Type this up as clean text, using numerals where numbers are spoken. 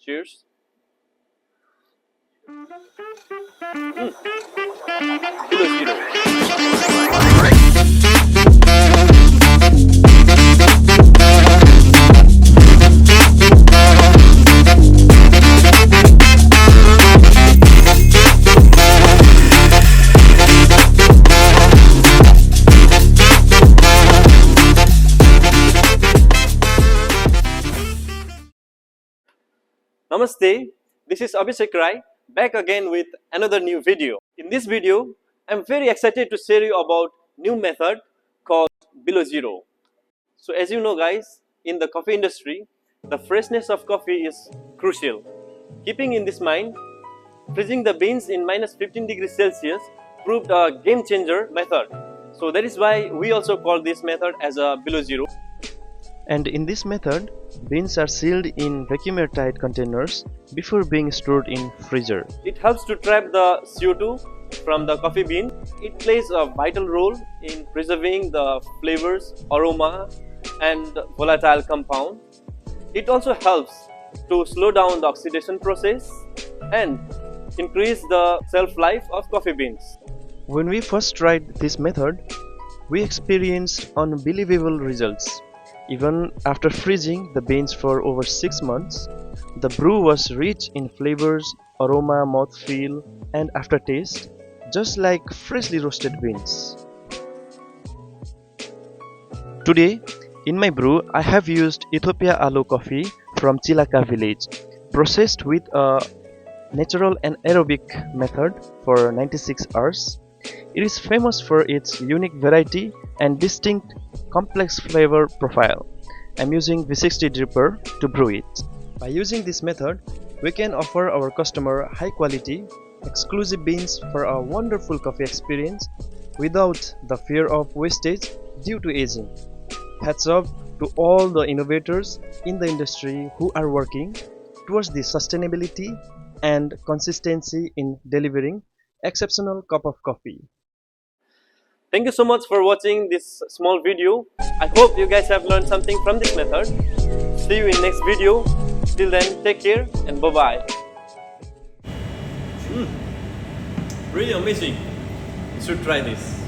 Cheers. Below zero. Namaste, this is Abhishek Rai back again with another new video. In this video, I'm very excited to share you about new method called below zero. So as you know guys, in the coffee industry, the freshness of coffee is crucial. Keeping in this mind, freezing the beans in minus 15 degrees Celsius proved a game changer method. So that is why we also call this method as a below zero. And in this method, beans are sealed in vacuum airtight containers before being stored in freezer. It helps to trap the CO2 from the coffee bean. It plays a vital role in preserving the flavors, aroma and volatile compound. It also helps to slow down the oxidation process and increase the shelf life of coffee beans. When we first tried this method, we experienced unbelievable results. Even after freezing the beans for over 6 months, the brew was rich in flavors, aroma, mouthfeel, and aftertaste, just like freshly roasted beans. Today, in my brew, I have used Ethiopia aloe coffee from Chilaka village, processed with a natural and aerobic method for 96 hours. It is famous for its unique variety and distinct complex flavor profile. I'm using V60 dripper to brew it. By using this method, we can offer our customer high quality, exclusive beans for a wonderful coffee experience without the fear of wastage due to aging. Hats off to all the innovators in the industry who are working towards the sustainability and consistency in delivering exceptional cup of coffee. Thank you so much for watching this small video. I hope you guys have learned something from this method. See you in next video. Till then, take care and bye-bye. Really amazing. You should try this.